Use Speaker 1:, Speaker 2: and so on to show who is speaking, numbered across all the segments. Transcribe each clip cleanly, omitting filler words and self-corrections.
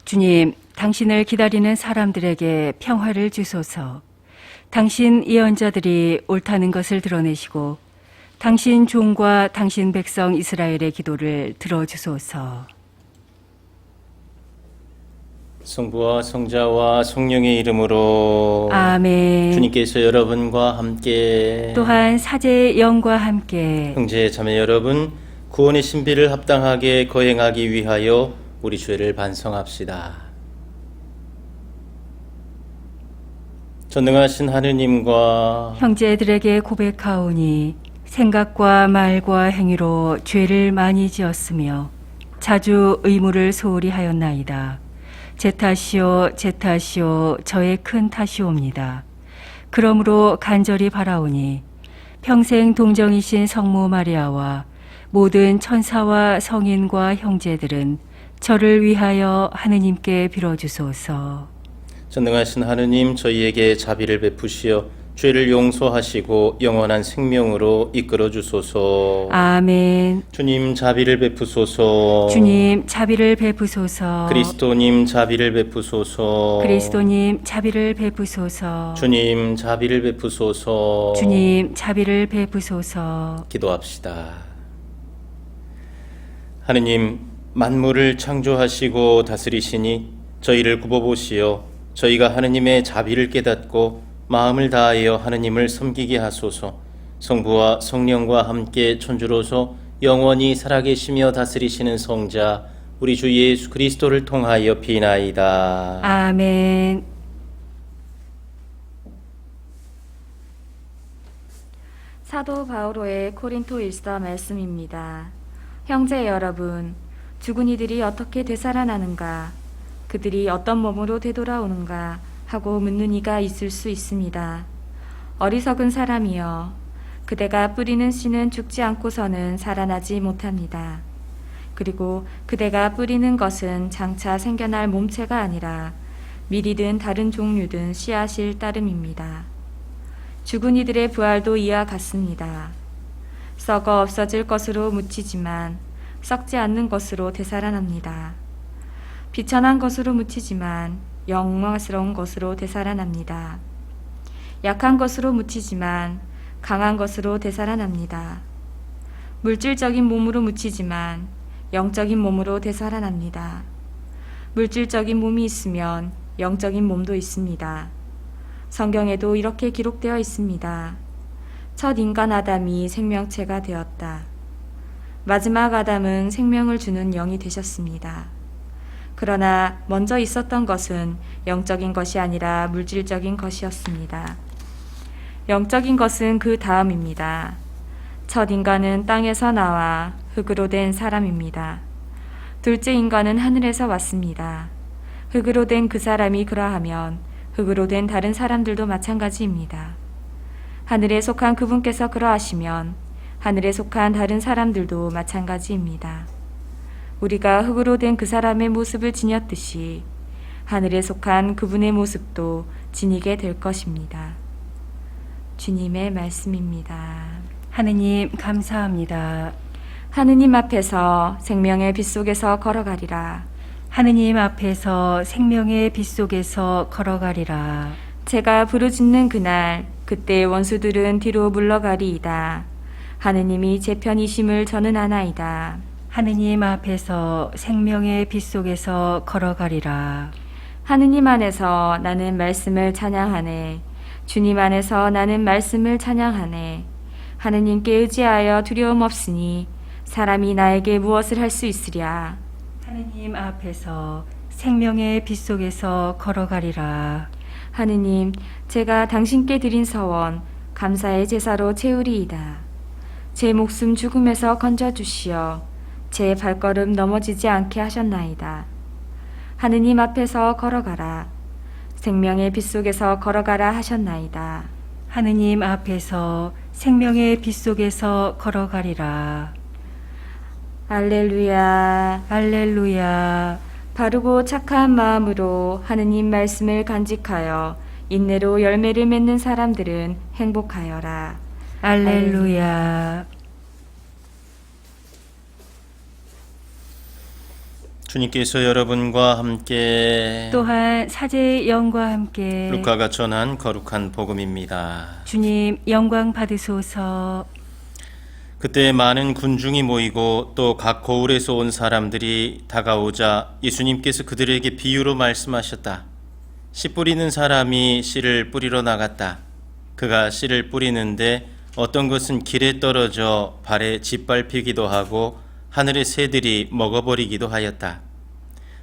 Speaker 1: 주님, 당신을 기다리는 사람들에게 평화를 주소서. 당신 예언자들이 옳다는 것을 드러내시고 당신 종과 당신 백성 이스라엘의 기도를 들어주소서.
Speaker 2: 성부와 성자와 성령의 이름으로
Speaker 1: 아멘.
Speaker 2: 주님께서 여러분과 함께
Speaker 1: 또한 사제의 영과 함께
Speaker 2: 형제 자매 여러분, 구원의 신비를 합당하게 거행하기 위하여 우리 죄를 반성합시다. 전능하신 하느님과
Speaker 1: 형제들에게 고백하오니 생각과 말과 행위로 죄를 많이 지었으며 자주 의무를 소홀히 하였나이다. 제 탓이요 제 탓이요 저의 큰 탓이옵니다. 그러므로 간절히 바라오니 평생 동정이신 성모 마리아와 모든 천사와 성인과 형제들은 저를 위하여 하느님께 빌어주소서.
Speaker 2: 전능하신 하느님, 저희에게 자비를 베푸시어 죄를 용서하시고 영원한 생명으로 이끌어 주소서.
Speaker 1: 아멘.
Speaker 2: 주님 자비를 베푸소서.
Speaker 1: 주님 자비를 베푸소서.
Speaker 2: 그리스도님 자비를 베푸소서.
Speaker 1: 그리스도님 자비를 베푸소서.
Speaker 2: 주님 자비를 베푸소서.
Speaker 1: 주님 자비를 베푸소서.
Speaker 2: 기도합시다. 하느님, 만물을 창조하시고 다스리시니 저희를 굽어보시어 저희가 하느님의 자비를 깨닫고 마음을 다하여 하느님을 섬기게 하소서. 성부와 성령과 함께 천주로서 영원히 살아계시며 다스리시는 성자 우리 주 예수 그리스도를 통하여 비나이다.
Speaker 1: 아멘.
Speaker 3: 사도 바오로의 코린토 1서 말씀입니다. 형제 여러분, 죽은 이들이 어떻게 되살아나는가, 그들이 어떤 몸으로 되돌아오는가 하고 묻는 이가 있을 수 있습니다. 어리석은 사람이여, 그대가 뿌리는 씨는 죽지 않고서는 살아나지 못합니다. 그리고 그대가 뿌리는 것은 장차 생겨날 몸체가 아니라 밀이든 다른 종류든 씨앗일 따름입니다. 죽은 이들의 부활도 이와 같습니다. 썩어 없어질 것으로 묻히지만 썩지 않는 것으로 되살아납니다. 비천한 것으로 묻히지만 영광스러운 것으로 되살아납니다. 약한 것으로 묻히지만 강한 것으로 되살아납니다. 물질적인 몸으로 묻히지만 영적인 몸으로 되살아납니다. 물질적인 몸이 있으면 영적인 몸도 있습니다. 성경에도 이렇게 기록되어 있습니다. 첫 인간 아담이 생명체가 되었다. 마지막 아담은 생명을 주는 영이 되셨습니다. 그러나 먼저 있었던 것은 영적인 것이 아니라 물질적인 것이었습니다. 영적인 것은 그 다음입니다. 첫 인간은 땅에서 나와 흙으로 된 사람입니다. 둘째 인간은 하늘에서 왔습니다. 흙으로 된 그 사람이 그러하면 흙으로 된 다른 사람들도 마찬가지입니다. 하늘에 속한 그분께서 그러하시면 하늘에 속한 다른 사람들도 마찬가지입니다. 우리가 흙으로 된 그 사람의 모습을 지녔듯이 하늘에 속한 그분의 모습도 지니게 될 것입니다. 주님의 말씀입니다.
Speaker 1: 하느님 감사합니다.
Speaker 3: 하느님 앞에서 생명의 빛 속에서 걸어가리라.
Speaker 1: 하느님 앞에서 생명의 빛 속에서 걸어가리라.
Speaker 3: 제가 부르짖는 그날 그때 원수들은 뒤로 물러가리이다. 하느님이 제 편이심을 저는 아나이다.
Speaker 1: 하느님 앞에서 생명의 빛 속에서 걸어가리라.
Speaker 3: 하느님 안에서 나는 말씀을 찬양하네. 주님 안에서 나는 말씀을 찬양하네. 하느님께 의지하여 두려움 없으니 사람이 나에게 무엇을 할 수 있으랴.
Speaker 1: 하느님 앞에서 생명의 빛 속에서 걸어가리라.
Speaker 3: 하느님, 제가 당신께 드린 서원 감사의 제사로 채우리이다. 제 목숨 죽음에서 건져주시어 제 발걸음 넘어지지 않게 하셨나이다. 하느님 앞에서 걸어가라. 생명의 빛 속에서 걸어가라 하셨나이다.
Speaker 1: 하느님 앞에서 생명의 빛 속에서 걸어가리라.
Speaker 3: 할렐루야.
Speaker 1: 할렐루야.
Speaker 3: 바르고 착한 마음으로 하느님 말씀을 간직하여 인내로 열매를 맺는 사람들은 행복하여라.
Speaker 1: 할렐루야.
Speaker 2: 주님께서 여러분과 함께
Speaker 1: 또한 사제의 영과 함께
Speaker 2: 루카가 전한 거룩한 복음입니다.
Speaker 1: 주님 영광 받으소서.
Speaker 2: 그때 많은 군중이 모이고 또 각 고을에서 온 사람들이 다가오자 예수님께서 그들에게 비유로 말씀하셨다. 씨 뿌리는 사람이 씨를 뿌리러 나갔다. 그가 씨를 뿌리는데 어떤 것은 길에 떨어져 발에 짓밟히기도 하고 하늘의 새들이 먹어버리기도 하였다.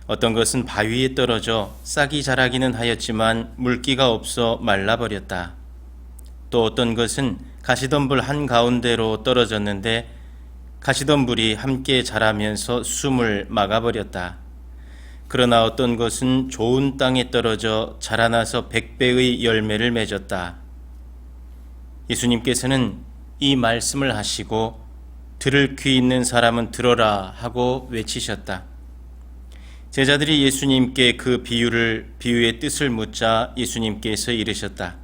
Speaker 2: 어떤 것은 바위에 떨어져 싹이 자라기는 하였지만 물기가 없어 말라버렸다. 또 어떤 것은 가시덤불 한가운데로 떨어졌는데 가시덤불이 함께 자라면서 숨을 막아버렸다. 그러나 어떤 것은 좋은 땅에 떨어져 자라나서 100배의 열매를 맺었다. 예수님께서는 이 말씀을 하시고 들을 귀 있는 사람은 들어라 하고 외치셨다. 제자들이 예수님께 그 비유의 뜻을 묻자 예수님께서 이르셨다.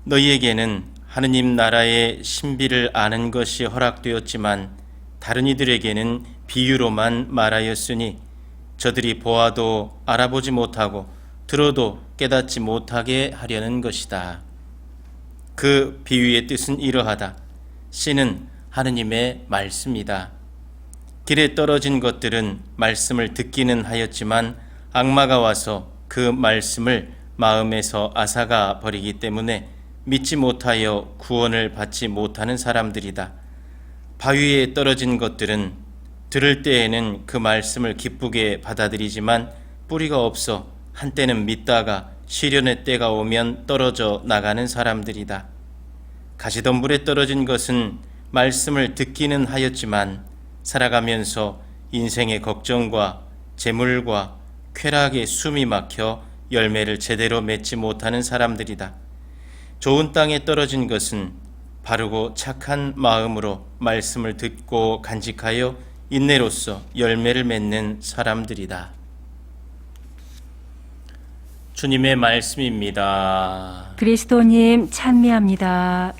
Speaker 2: 너희에게는 하느님 나라의 신비를 아는 것이 허락되었지만 다른 이들에게는 비유로만 말하였으니 저들이 보아도 알아보지 못하고 들어도 깨닫지 못하게 하려는 것이다. 그 비유의 뜻은 이러하다. 씨는 하느님의 말씀이다. 길에 떨어진 것들은 말씀을 듣기는 하였지만 악마가 와서 그 말씀을 마음에서 앗아가 버리기 때문에 믿지 못하여 구원을 받지 못하는 사람들이다. 바위에 떨어진 것들은 들을 때에는 그 말씀을 기쁘게 받아들이지만 뿌리가 없어 한때는 믿다가 시련의 때가 오면 떨어져 나가는 사람들이다. 가시덤불에 떨어진 것은 말씀을 듣기는 하였지만 살아가면서 인생의 걱정과 재물과 쾌락에 숨이 막혀 열매를 제대로 맺지 못하는 사람들이다. 좋은 땅에 떨어진 것은 바르고 착한 마음으로 말씀을 듣고 간직하여 인내로써 열매를 맺는 사람들이다. 주님의 말씀입니다.
Speaker 1: 그리스도님 찬미합니다.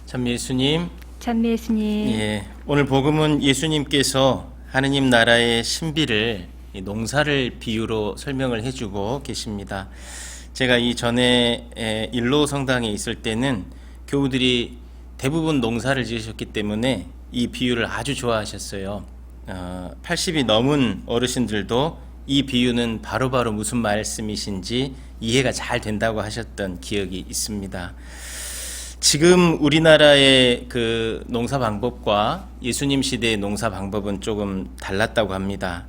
Speaker 2: 참 예수님,
Speaker 1: 찬미 예수님.
Speaker 2: 오늘 복음은 예수님께서 하느님 나라의 신비를 농사를 비유로 설명을 해주고 계십니다. 제가 이전에 일로 성당에 있을 때는 교우들이 대부분 농사를 지으셨기 때문에 이 비유를 아주 좋아하셨어요. 80이 넘은 어르신들도 이 비유는 바로바로 무슨 말씀이신지 이해가 잘 된다고 하셨던 기억이 있습니다. 지금 우리나라의 그 농사 방법과 예수님 시대의 농사 방법은 조금 달랐다고 합니다.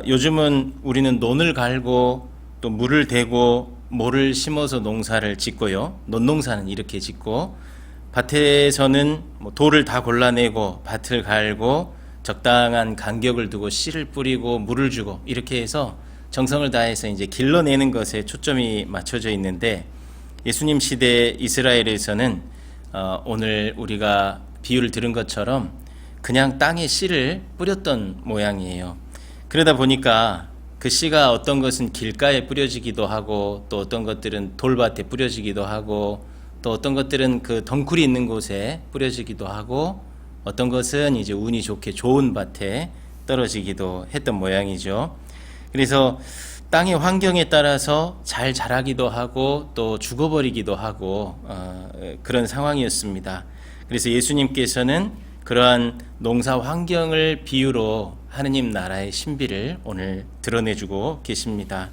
Speaker 2: 요즘은 우리는 논을 갈고 또 물을 대고 모를 심어서 농사를 짓고요. 논농사는 이렇게 짓고 밭에서는 돌을 다 골라내고 밭을 갈고 적당한 간격을 두고 씨를 뿌리고 물을 주고 이렇게 해서 정성을 다해서 이제 길러내는 것에 초점이 맞춰져 있는데 예수님 시대 이스라엘에서는 오늘 우리가 비유를 들은 것처럼 그냥 땅에 씨를 뿌렸던 모양이에요. 그러다 보니까 그 씨가 어떤 것은 길가에 뿌려지기도 하고 또 어떤 것들은 돌밭에 뿌려지기도 하고 또 어떤 것들은 그 덩굴이 있는 곳에 뿌려지기도 하고 어떤 것은 이제 운이 좋게 좋은 밭에 떨어지기도 했던 모양이죠. 그래서 땅의 환경에 따라서 잘 자라기도 하고 또 죽어버리기도 하고 그런 상황이었습니다. 그래서 예수님께서는 그러한 농사 환경을 비유로 하느님 나라의 신비를 오늘 드러내주고 계십니다.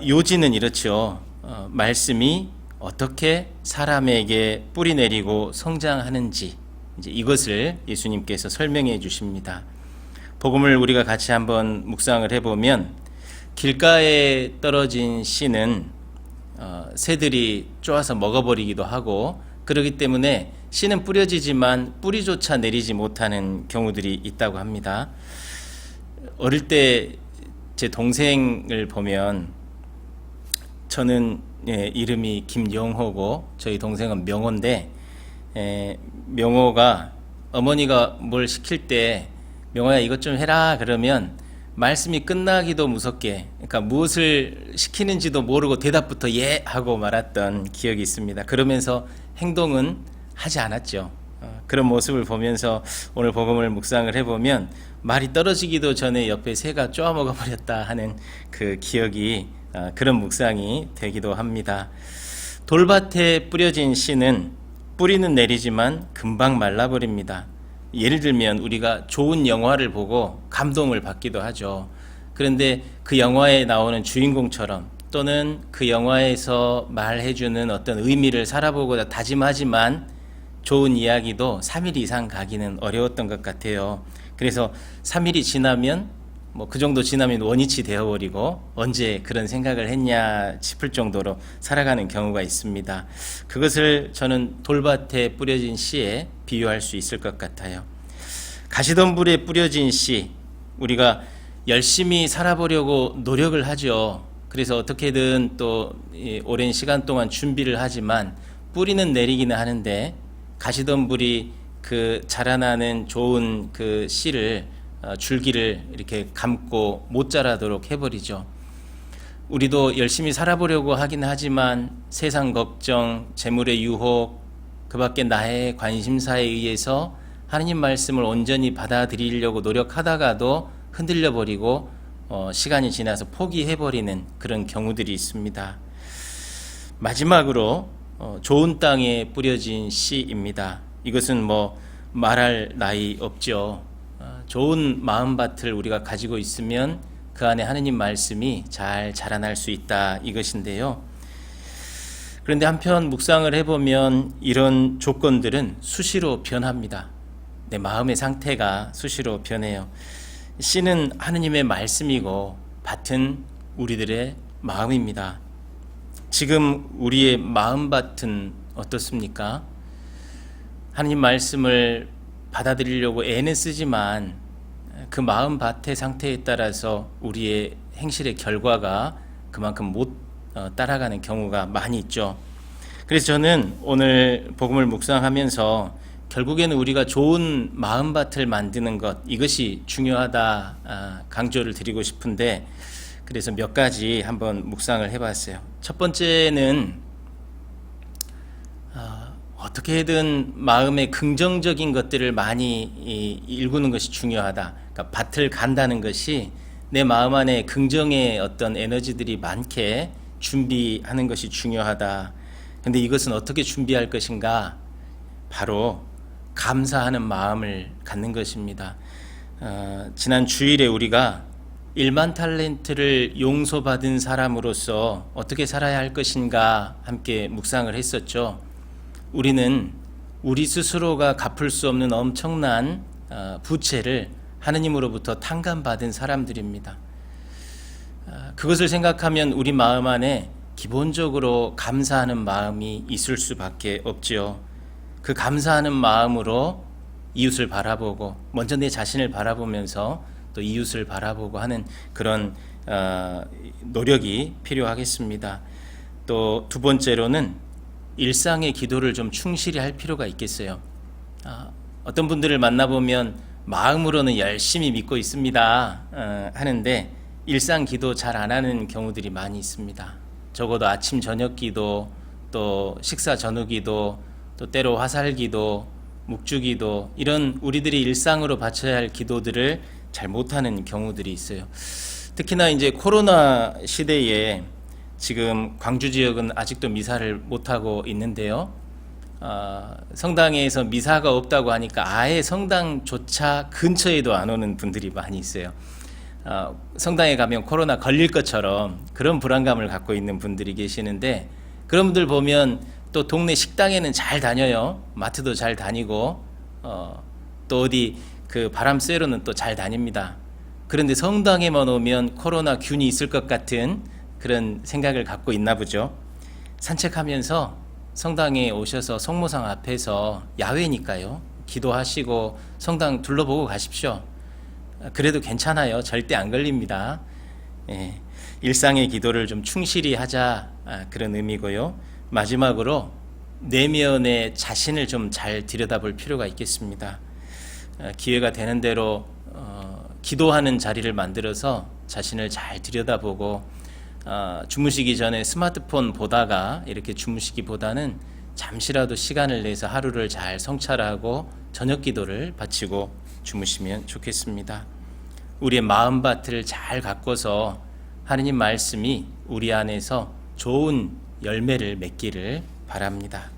Speaker 2: 요지는 이렇죠. 말씀이 어떻게 사람에게 뿌리 내리고 성장하는지 이제 이것을 예수님께서 설명해 주십니다. 복음을 우리가 같이 한번 묵상을 해보면 길가에 떨어진 씨는 새들이 쪼아서 먹어버리기도 하고 그렇기 때문에 씨는 뿌려지지만 뿌리조차 내리지 못하는 경우들이 있다고 합니다. 어릴 때 제 동생을 보면 저는 이름이 김영호고 저희 동생은 명호인데 명호가 어머니가 뭘 시킬 때 명호야 이것 좀 해라 그러면 말씀이 끝나기도 무섭게 그러니까 무엇을 시키는지도 모르고 대답부터 예 하고 말았던 기억이 있습니다. 그러면서 행동은 하지 않았죠. 그런 모습을 보면서 오늘 복음을 묵상을 해보면 말이 떨어지기도 전에 옆에 새가 쪼아먹어 버렸다 하는 그 기억이 그런 묵상이 되기도 합니다. 돌밭에 뿌려진 씨는 뿌리는 내리지만 금방 말라버립니다. 예를 들면 우리가 좋은 영화를 보고 감동을 받기도 하죠. 그런데 그 영화에 나오는 주인공처럼 또는 그 영화에서 말해주는 어떤 의미를 살아보고자 다짐하지만 좋은 이야기도 3일 이상 가기는 어려웠던 것 같아요. 그래서 3일이 지나면 그 정도 지나면 원위치 되어버리고 언제 그런 생각을 했냐 싶을 정도로 살아가는 경우가 있습니다. 그것을 저는 돌밭에 뿌려진 씨에 비유할 수 있을 것 같아요. 가시덤불에 뿌려진 씨, 우리가 열심히 살아보려고 노력을 하죠. 그래서 어떻게든 또 오랜 시간 동안 준비를 하지만 뿌리는 내리기는 하는데 가시덤불이 그 자라나는 좋은 그 씨를 줄기를 이렇게 감고 못 자라도록 해버리죠. 우리도 열심히 살아보려고 하긴 하지만 세상 걱정, 재물의 유혹, 그 밖에 나의 관심사에 의해서 하나님 말씀을 온전히 받아들이려고 노력하다가도 흔들려 버리고 시간이 지나서 포기해버리는 그런 경우들이 있습니다. 마지막으로 좋은 땅에 뿌려진 씨입니다. 이것은 말할 나위 없죠. 좋은 마음밭을 우리가 가지고 있으면 그 안에 하느님 말씀이 잘 자라날 수 있다 이것인데요. 그런데 한편 묵상을 해보면 이런 조건들은 수시로 변합니다. 내 마음의 상태가 수시로 변해요. 씨는 하느님의 말씀이고 밭은 우리들의 마음입니다. 지금 우리의 마음밭은 어떻습니까? 하느님 말씀을 받아들이려고 애는 쓰지만 그 마음밭의 상태에 따라서 우리의 행실의 결과가 그만큼 못 따라가는 경우가 많이 있죠. 그래서 저는 오늘 복음을 묵상하면서 결국에는 우리가 좋은 마음밭을 만드는 것, 이것이 중요하다 강조를 드리고 싶은데, 그래서 몇 가지 한번 묵상을 해봤어요. 첫 번째는 어떻게든 마음의 긍정적인 것들을 많이 일구는 것이 중요하다. 그러니까 밭을 간다는 것이 내 마음 안에 긍정의 어떤 에너지들이 많게 준비하는 것이 중요하다. 그런데 이것은 어떻게 준비할 것인가? 바로 감사하는 마음을 갖는 것입니다. 지난 주일에 우리가 1만 탈렌트를 용서받은 사람으로서 어떻게 살아야 할 것인가 함께 묵상을 했었죠. 우리는 우리 스스로가 갚을 수 없는 엄청난 부채를 하느님으로부터 탕감받은 사람들입니다. 그것을 생각하면 우리 마음 안에 기본적으로 감사하는 마음이 있을 수밖에 없죠. 그 감사하는 마음으로 이웃을 바라보고 먼저 내 자신을 바라보면서 또 이웃을 바라보고 하는 그런 노력이 필요하겠습니다. 또 두 번째로는 일상의 기도를 좀 충실히 할 필요가 있겠어요. 어떤 분들을 만나보면 마음으로는 열심히 믿고 있습니다 하는데 일상 기도 잘 안 하는 경우들이 많이 있습니다. 적어도 아침 저녁 기도, 또 식사 전후 기도, 또 때로 화살 기도, 묵주 기도, 이런 우리들이 일상으로 바쳐야 할 기도들을 잘 못하는 경우들이 있어요. 특히나 이제 코로나 시대에 지금 광주 지역은 아직도 미사를 못하고 있는데요. 성당에서 미사가 없다고 하니까 아예 성당조차 근처에도 안 오는 분들이 많이 있어요. 성당에 가면 코로나 걸릴 것처럼 그런 불안감을 갖고 있는 분들이 계시는데, 그런 분들 보면 또 동네 식당에는 잘 다녀요. 마트도 잘 다니고 또 어디 그 바람 쐬러는 또 잘 다닙니다. 그런데 성당에만 오면 코로나 균이 있을 것 같은 그런 생각을 갖고 있나 보죠. 산책하면서 성당에 오셔서 성모상 앞에서 야외니까요, 기도하시고 성당 둘러보고 가십시오. 그래도 괜찮아요. 절대 안 걸립니다. 일상의 기도를 좀 충실히 하자, 그런 의미고요. 마지막으로 내면의 자신을 좀 잘 들여다볼 필요가 있겠습니다. 기회가 되는 대로 기도하는 자리를 만들어서 자신을 잘 들여다보고 주무시기 전에 스마트폰 보다가 이렇게 주무시기보다는 잠시라도 시간을 내서 하루를 잘 성찰하고 저녁 기도를 바치고 주무시면 좋겠습니다. 우리의 마음밭을 잘 가꿔서 하느님 말씀이 우리 안에서 좋은 열매를 맺기를 바랍니다.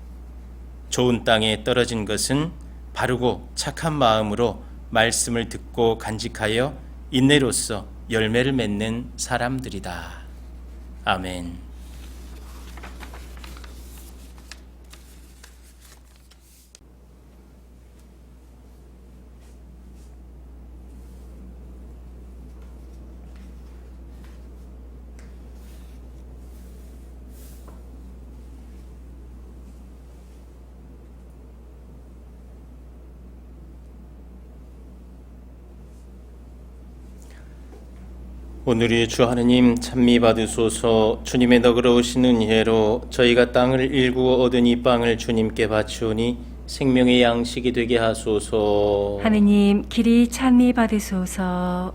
Speaker 2: 좋은 땅에 떨어진 것은 바르고 착한 마음으로 말씀을 듣고 간직하여 인내로써 열매를 맺는 사람들이다. 아멘. 오늘의 주 하느님 찬미 받으소서. 주님의 너그러우신 은혜로 저희가 땅을 일구어 얻은 이 빵을 주님께 바치오니 생명의 양식이 되게 하소서.
Speaker 1: 하느님 길이 찬미 받으소서.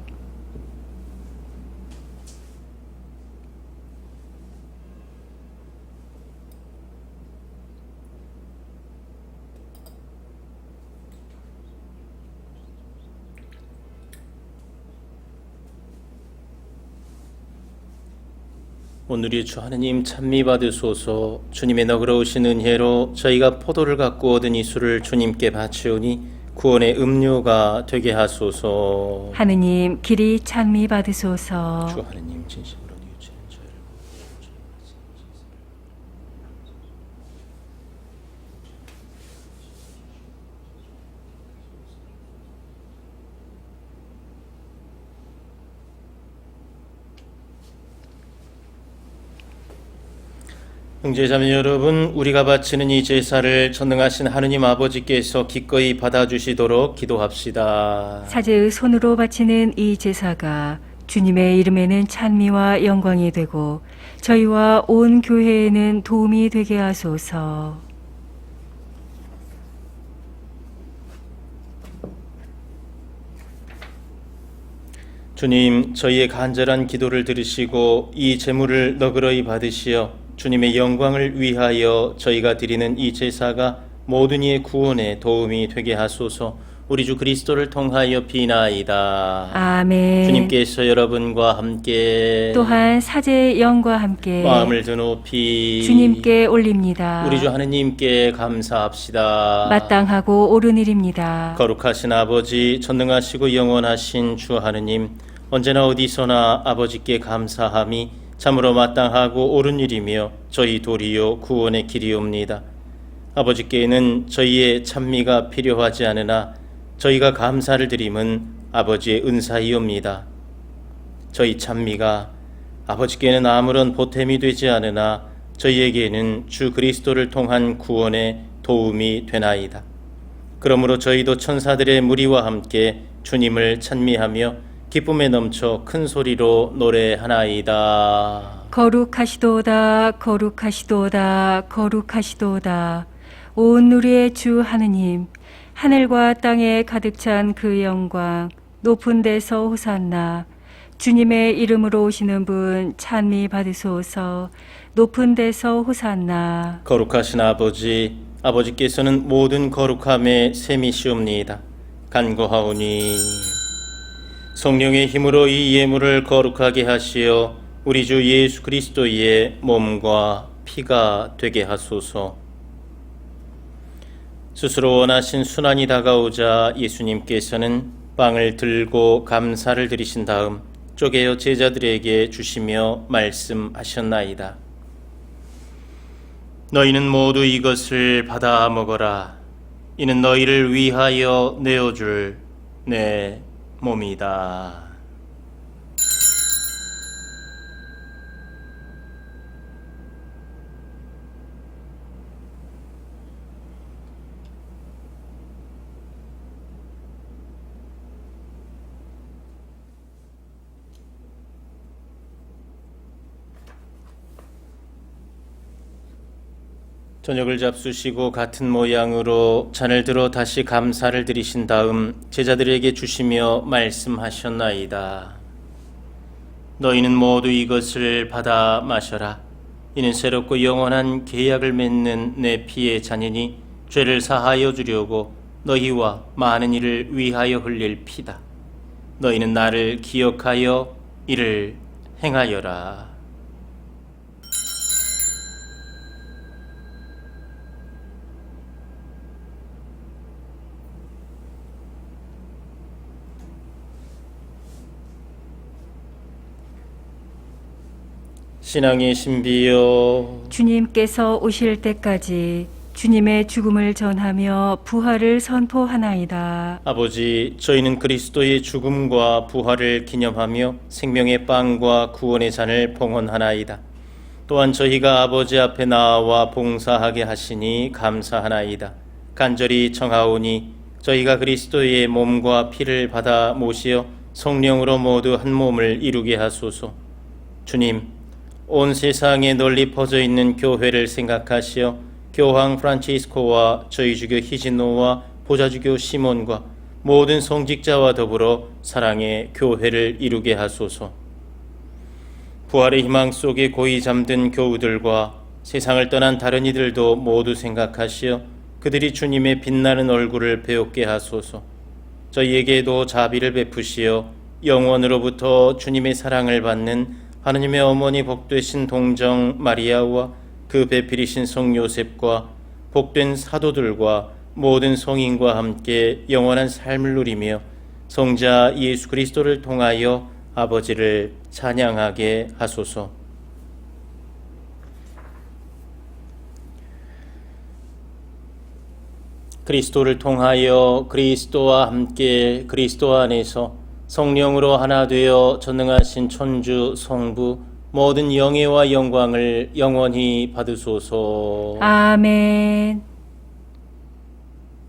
Speaker 2: 오늘의 주 하느님 찬미 받으소서. 주님의 너그러우신 은혜로 저희가 포도를 갖고 얻은 이 술을 주님께 바치오니 구원의 음료가 되게 하소서.
Speaker 1: 하느님 길이 찬미 받으소서.
Speaker 2: 주 하느님 진심으로 뉘우치는 저희를 형제자매 여러분, 우리가 바치는 이 제사를 전능하신 하느님 아버지께서 기꺼이 받아주시도록 기도합시다.
Speaker 1: 사제의 손으로 바치는 이 제사가 주님의 이름에는 찬미와 영광이 되고 저희와 온 교회에는 도움이 되게 하소서.
Speaker 2: 주님, 저희의 간절한 기도를 들으시고 이 제물을 너그러이 받으시어 주님의 영광을 위하여 저희가 드리는 이 제사가 모든 이의 구원에 도움이 되게 하소서. 우리 주 그리스도를 통하여 비나이다.
Speaker 1: 아멘.
Speaker 2: 주님께서 여러분과 함께
Speaker 1: 또한 사제의 영과 함께
Speaker 2: 마음을 드높이
Speaker 1: 주님께 올립니다.
Speaker 2: 우리 주 하느님께 감사합시다.
Speaker 1: 마땅하고 옳은 일입니다.
Speaker 2: 거룩하신 아버지, 전능하시고 영원하신 주 하느님, 언제나 어디서나 아버지께 감사함이 참으로 마땅하고 옳은 일이며 저희 도리요 구원의 길이옵니다. 아버지께는 저희의 찬미가 필요하지 않으나 저희가 감사를 드림은 아버지의 은사이옵니다. 저희 찬미가 아버지께는 아무런 보탬이 되지 않으나 저희에게는 주 그리스도를 통한 구원의 도움이 되나이다. 그러므로 저희도 천사들의 무리와 함께 주님을 찬미하며 기쁨에 넘쳐 큰 소리로 노래하나이다.
Speaker 1: 거룩하시도다 거룩하시도다 거룩하시도다. 온 우리의 주 하느님, 하늘과 땅에 가득 찬 그 영광, 높은 데서 호산나. 주님의 이름으로 오시는 분 찬미 받으소서. 높은 데서 호산나.
Speaker 2: 거룩하신 아버지, 아버지께서는 모든 거룩함에 셈이시옵니다. 간구하오니 성령의 힘으로 이 예물을 거룩하게 하시어 우리 주 예수 그리스도의 몸과 피가 되게 하소서. 스스로 원하신 순환이 다가오자 예수님께서는 빵을 들고 감사를 드리신 다음 쪼개어 제자들에게 주시며 말씀하셨나이다. 너희는 모두 이것을 받아 먹어라. 이는 너희를 위하여 내어줄 내 몸이다. 저녁을 잡수시고 같은 모양으로 잔을 들어 다시 감사를 드리신 다음 제자들에게 주시며 말씀하셨나이다. 너희는 모두 이것을 받아 마셔라. 이는 새롭고 영원한 계약을 맺는 내 피의 잔인이 죄를 사하여 주려고 너희와 많은 이를 위하여 흘릴 피다. 너희는 나를 기억하여 이를 행하여라. 신앙의 신비여,
Speaker 1: 주님께서 오실 때까지 주님의 죽음을 전하며 부활을 선포하나이다.
Speaker 2: 아버지, 저희는 그리스도의 죽음과 부활을 기념하며 생명의 빵과 구원의 잔을 봉헌하나이다. 또한 저희가 아버지 앞에 나와 봉사하게 하시니 감사하나이다. 간절히 청하오니 저희가 그리스도의 몸과 피를 받아 모시어 성령으로 모두 한 몸을 이루게 하소서. 주님, 온 세상에 널리 퍼져 있는 교회를 생각하시어 교황 프란치스코와 저희 주교 히진노와 보좌주교 시몬과 모든 성직자와 더불어 사랑의 교회를 이루게 하소서. 부활의 희망 속에 고이 잠든 교우들과 세상을 떠난 다른 이들도 모두 생각하시어 그들이 주님의 빛나는 얼굴을 배웁게 하소서. 저희에게도 자비를 베푸시어 영원으로부터 주님의 사랑을 받는 하느님의 어머니 복되신 동정 마리아와 그 배필이신 성 요셉과 복된 사도들과 모든 성인과 함께 영원한 삶을 누리며 성자 예수 그리스도를 통하여 아버지를 찬양하게 하소서. 그리스도를 통하여 그리스도와 함께 그리스도 안에서 성령으로 하나 되어 전능하신 천주 성부 모든 영예와 영광을 영원히 받으소서.
Speaker 1: 아멘.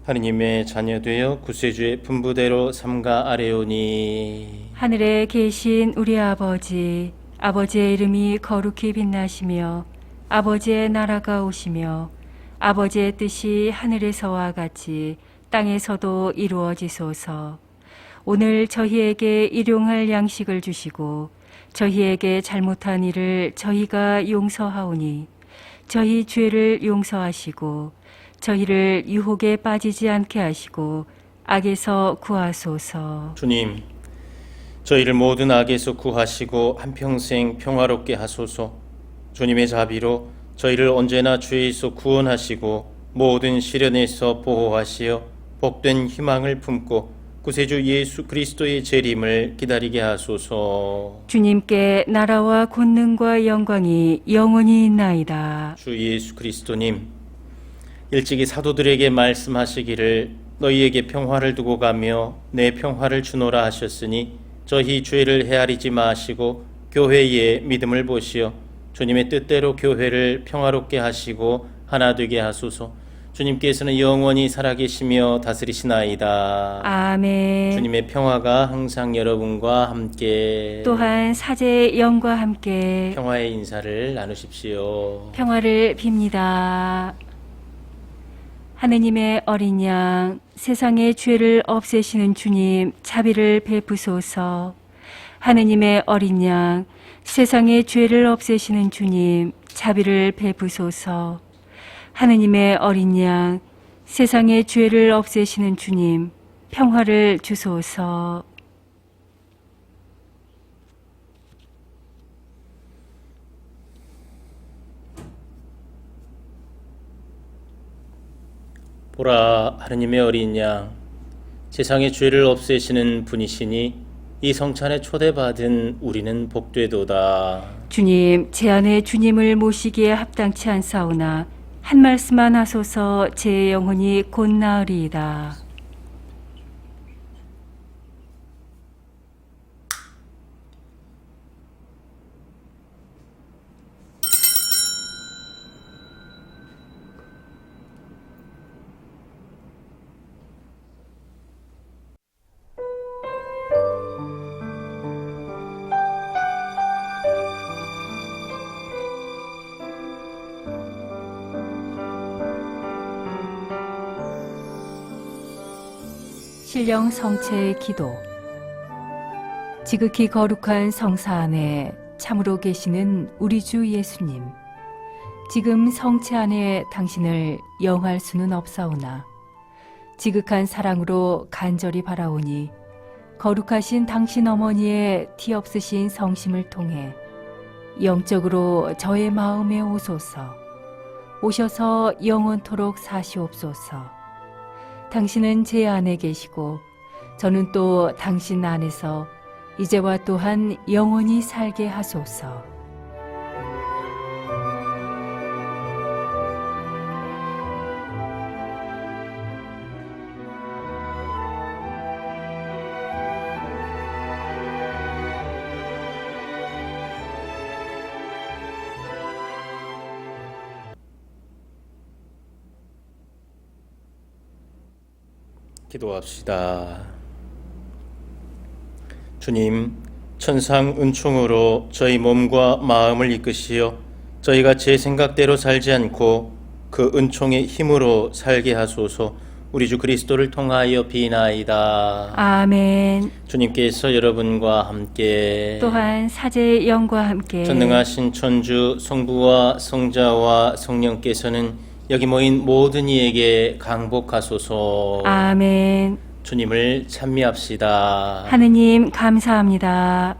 Speaker 2: 하느님의 자녀되어 구세주의 분부대로 삼가 아뢰오니
Speaker 1: 하늘에 계신 우리 아버지, 아버지의 이름이 거룩히 빛나시며 아버지의 나라가 오시며 아버지의 뜻이 하늘에서와 같이 땅에서도 이루어지소서. 오늘 저희에게 일용할 양식을 주시고 저희에게 잘못한 일을 저희가 용서하오니 저희 죄를 용서하시고 저희를 유혹에 빠지지 않게 하시고 악에서 구하소서.
Speaker 2: 주님, 저희를 모든 악에서 구하시고 한평생 평화롭게 하소서. 주님의 자비로 저희를 언제나 죄에서 구원하시고 모든 시련에서 보호하시어 복된 희망을 품고 구세주 예수 그리스도의 재림을 기다리게 하소서.
Speaker 1: 주님께 나라와 권능과 영광이 영원히 있나이다.
Speaker 2: 주 예수 그리스도님, 일찍이 사도들에게 말씀하시기를 너희에게 평화를 두고 가며 내 평화를 주노라 하셨으니 저희 죄를 헤아리지 마시고 교회의 믿음을 보시어 주님의 뜻대로 교회를 평화롭게 하시고 하나 되게 하소서. 주님께서는 영원히 살아계시며 다스리시나이다.
Speaker 1: 아멘.
Speaker 2: 주님의 평화가 항상 여러분과 함께
Speaker 1: 또한 사제의 영과 함께
Speaker 2: 평화의 인사를 나누십시오.
Speaker 1: 평화를 빕니다. 하느님의 어린 양, 세상의 죄를 없애시는 주님, 자비를 베푸소서. 하느님의 어린 양, 세상의 죄를 없애시는 주님, 자비를 베푸소서. 하느님의 어린 양, 세상의 죄를 없애시는 주님, 평화를 주소서.
Speaker 2: 보라, 하느님의 어린 양, 세상의 죄를 없애시는 분이시니 이 성찬에 초대받은 우리는 복되도다.
Speaker 1: 주님, 제 안에 주님을 모시기에 합당치 않사오나 한 말씀만 하소서. 제 영혼이 곧 나으리이다. 신령 성체의 기도. 지극히 거룩한 성사 안에 참으로 계시는 우리 주 예수님, 지금 성체 안에 당신을 영할 수는 없사오나 지극한 사랑으로 간절히 바라오니 거룩하신 당신 어머니의 티 없으신 성심을 통해 영적으로 저의 마음에 오소서. 오셔서 영원토록 사시옵소서. 당신은 제 안에 계시고 저는 또 당신 안에서 이제와 또한 영원히 살게 하소서.
Speaker 2: 기도합시다. 주님, 천상 은총으로 저희 몸과 마음을 이끄시어 저희가 제 생각대로 살지 않고 그 은총의 힘으로 살게 하소서. 우리 주 그리스도를 통하여 비나이다.
Speaker 1: 아멘.
Speaker 2: 주님께서 여러분과 함께
Speaker 1: 또한 사제의 영과 함께
Speaker 2: 전능하신 천주 성부와 성자와 성령께서는 여기 모인 모든 이에게 강복하소서.
Speaker 1: 아멘.
Speaker 2: 주님을 찬미합시다.
Speaker 1: 하느님 감사합니다.